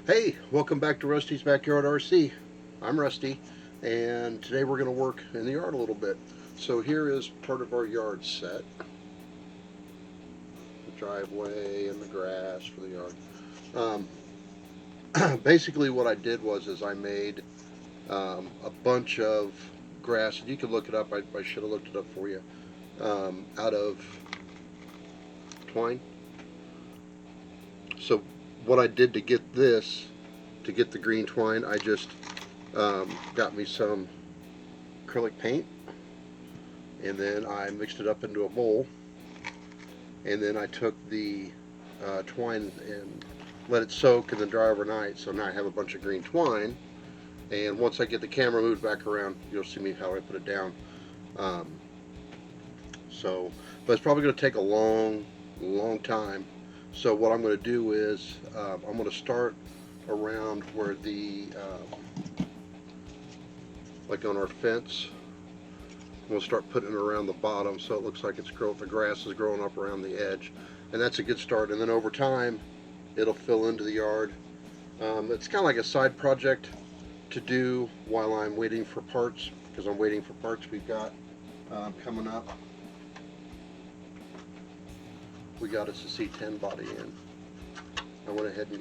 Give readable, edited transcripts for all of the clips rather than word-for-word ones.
Hey, welcome back to Rusty's Backyard RC. I'm Rusty, and today we're going to work in the yard a little bit. So here is part of our yard set. The driveway and the grass for the yard. Basically what I did is I made a bunch of grass, and you can look it up, I should have looked it up for you, out of twine. So what I did to get this, to get the green twine, I just got me some acrylic paint, and then I mixed it up into a bowl, and then I took the twine and let it soak and then dry overnight. So now I have a bunch of green twine, and once I get the camera moved back around, you'll see me how I put it down. Um, but it's probably going to take a long time. So what I'm going to do is I'm going to start around where the like on our fence. We'll start putting it around the bottom so it looks like the grass is growing up around the edge, and that's a good start. And then over time it'll fill into the yard. It's kind of like a side project to do while I'm waiting for parts, because I'm waiting for parts we've got coming up. We got us a C10 body in. I went ahead and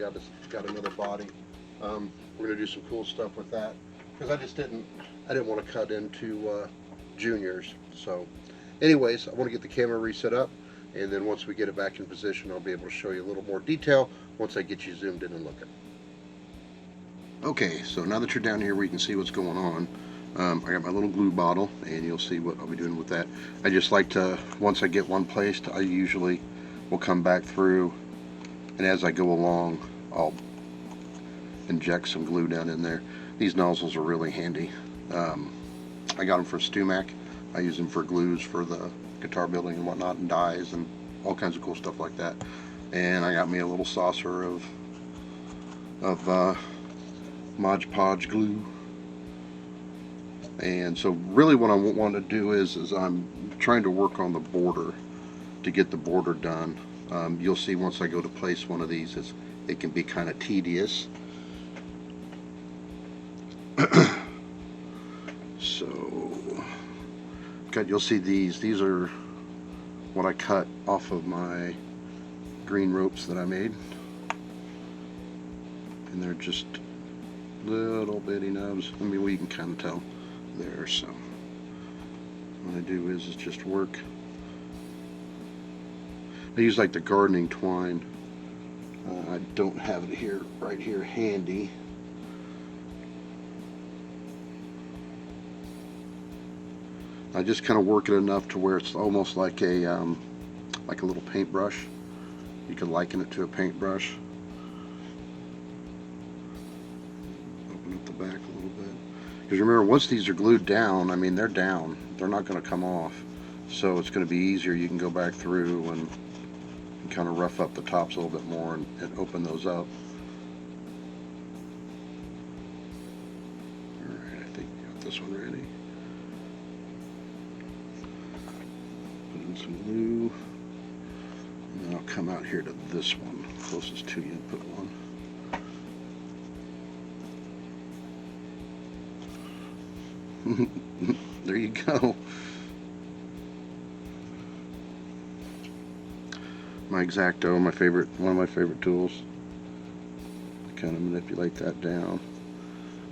got another body. We're gonna do some cool stuff with that, because I didn't want to cut into juniors. So anyways, I want to get the camera reset up, and then once we get it back in position, I'll be able to show you a little more detail once I get you zoomed in and looking. Okay, so now that you're down here where you can see what's going on, I got my little glue bottle, and you'll see what I'll be doing with that. I just like to, once I get one placed, I usually will come back through, and as I go along, I'll inject some glue down in there. These nozzles are really handy. I got them for StewMac. I use them for glues for the guitar building and whatnot, and dies and all kinds of cool stuff like that. And I got me a little saucer of Mod Podge glue. And so really what I want to do is I'm trying to work on the border to get the border done. You'll see once I go to place one of these, it can be kind of tedious. So, you'll see these are what I cut off of my green ropes that I made, and they're just little bitty nubs. I mean, we can kind of tell there. So what I do is just work. I use like the gardening twine. I don't have it right here handy. I just kind of work it enough to where it's almost like a little paintbrush. You could liken it to a paintbrush. Open up the back a little bit. Because remember, once these are glued down, I mean, they're down. They're not going to come off. So it's going to be easier. You can go back through and kind of rough up the tops a little bit more and open those up. Alright, I think we got this one ready. Put in some glue, and then I'll come out here to this one, closest to you, and put one. There you go. My X-Acto, one of my favorite tools. Kind of manipulate that down,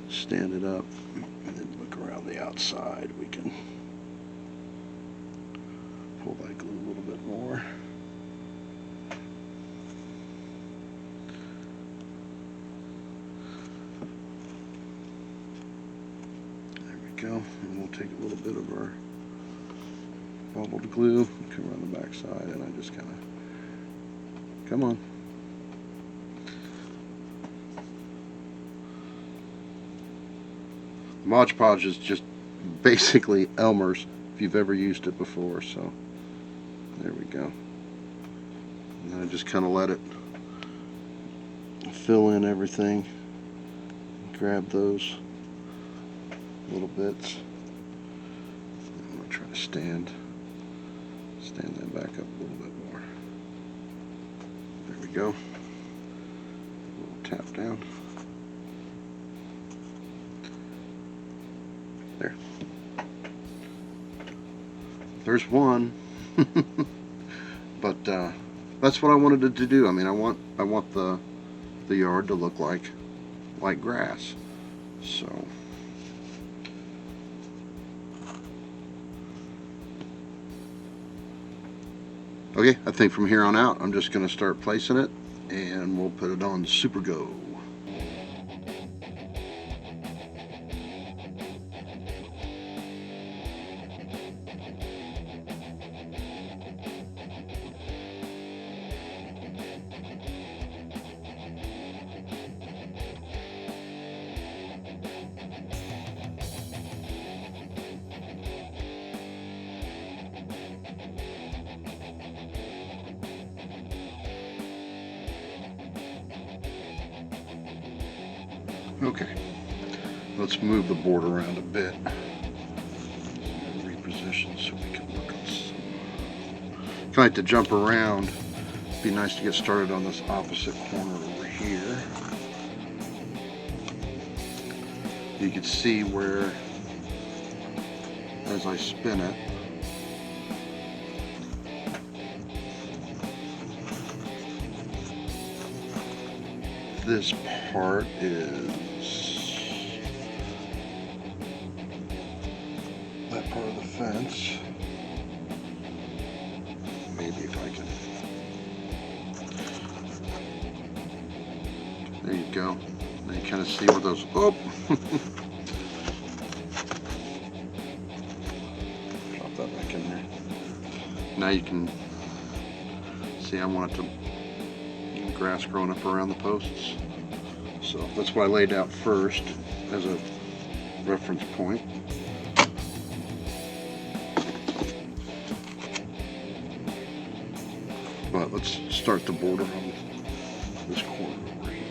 stand it up, and then look around the outside. We can pull that glue a little bit more. There we go. And we'll take a little bit of our bubbled glue, come around the back side, and I just kind of, come on. Mod Podge is just basically Elmer's, if you've ever used it before. So there we go. And I just kind of let it fill in everything. Grab those little bits. I'm going to try to stand that back up a little bit more. There we go. A little tap down. there's one. But that's what I wanted to do. I mean, I want the yard to look like grass. So okay, I think from here on out, I'm just going to start placing it, and we'll put it on Super Go. Okay, let's move the board around a bit. Reposition so we can work on some. Kind of like to jump around. It'd be nice to get started on this opposite corner over here. You can see where, as I spin it, this part is that part of the fence. Maybe if I can. There you go. Now you kind of see where those. Oh! Drop that back in there. Now you can see I want it to. Grass growing up around the posts. So that's what I laid out first as a reference point. But let's start the border on this corner over here.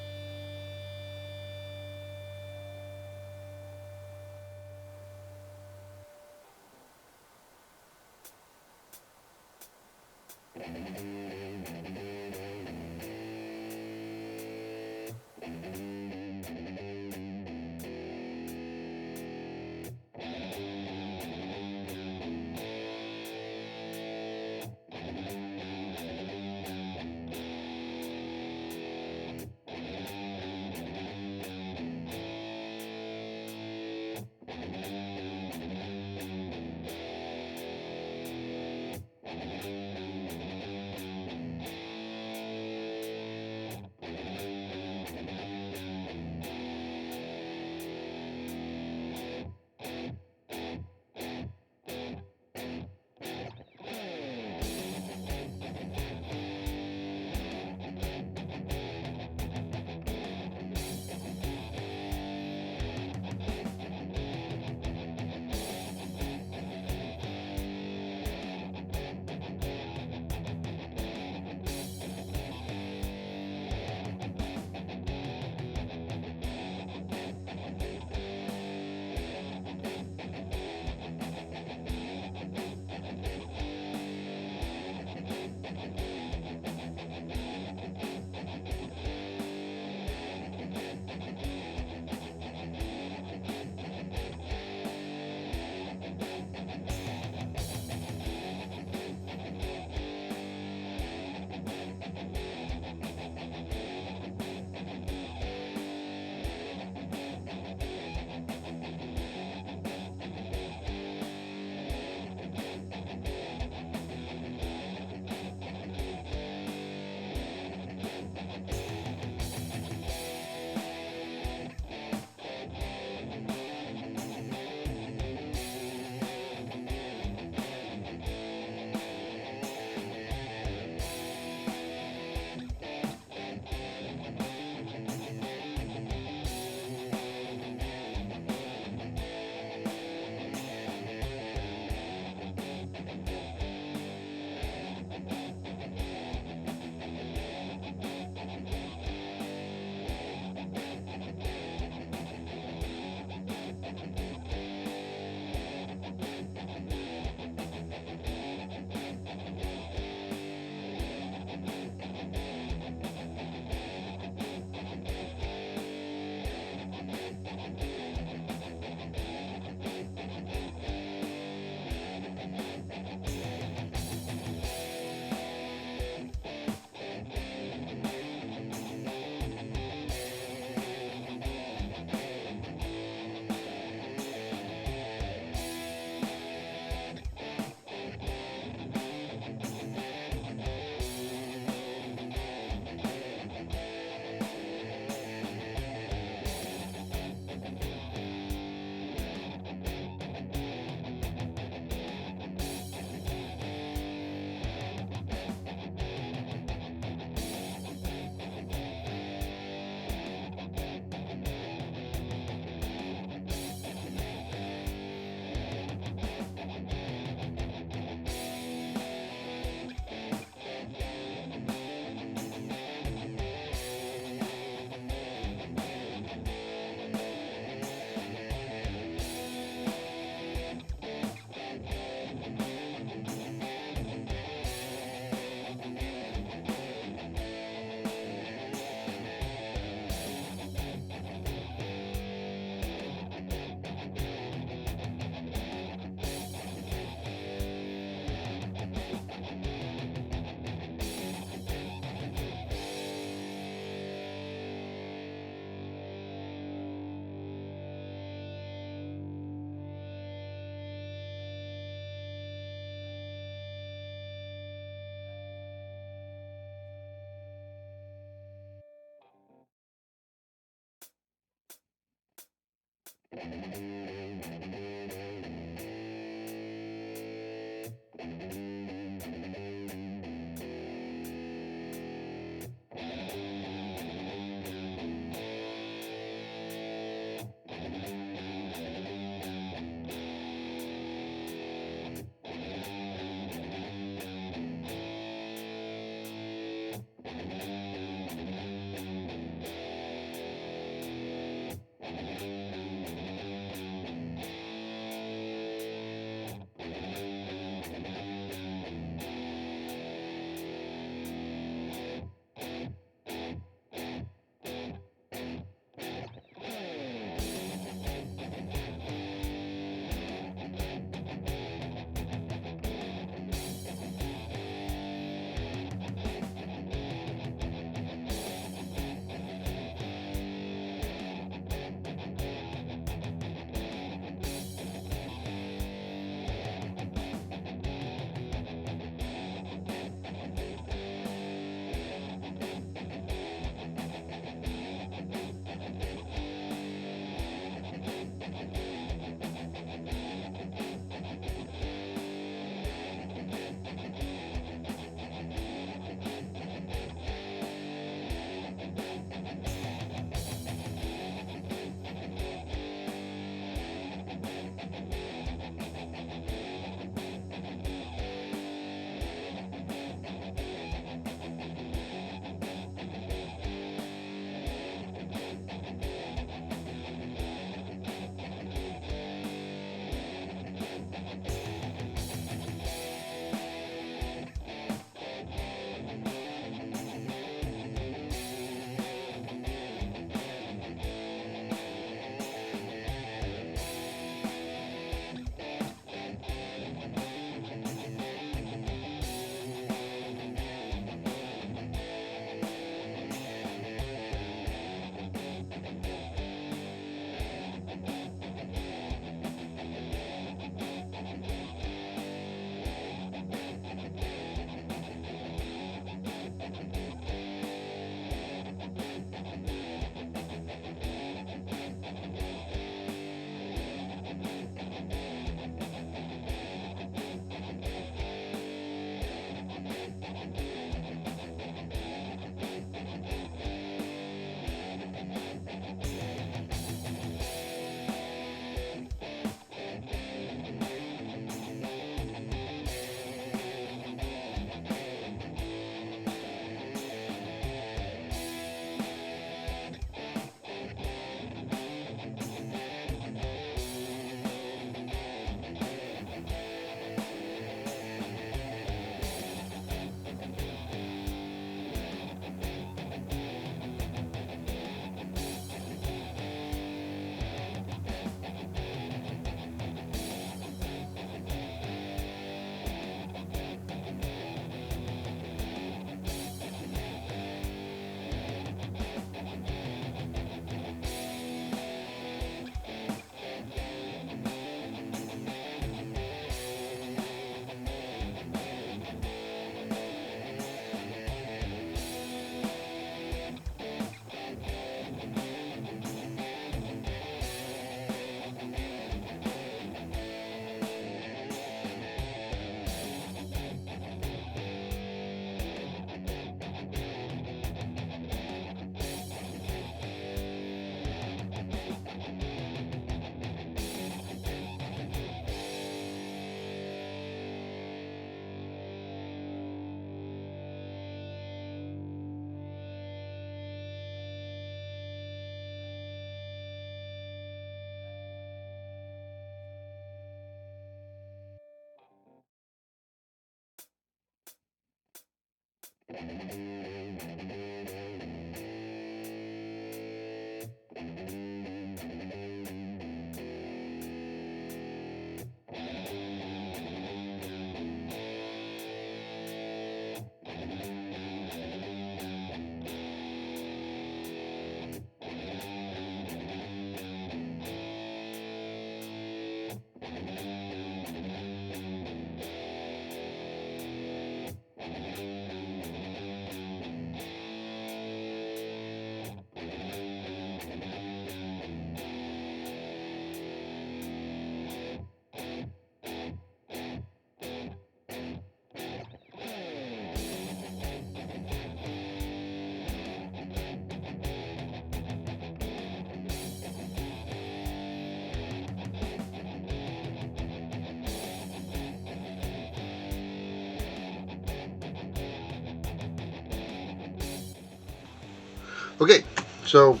Okay, so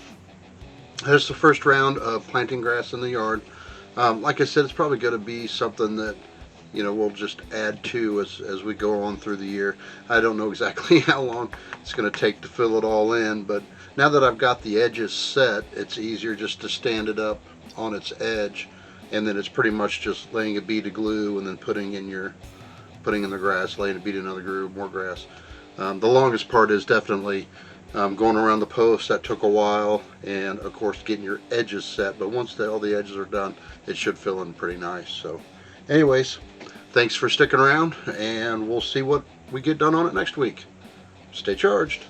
that's the first round of planting grass in the yard. Like I said, it's probably going to be something that we'll just add to as we go on through the year. I don't know exactly how long it's going to take to fill it all in, but now that I've got the edges set, it's easier just to stand it up on its edge, and then it's pretty much just laying a bead of glue and then putting in the grass, laying a bead in another groove, more grass. The longest part is definitely going around the post. That took a while, and of course getting your edges set, but once all the edges are done, it should fill in pretty nice. So anyways, thanks for sticking around, and we'll see what we get done on it next week. Stay charged.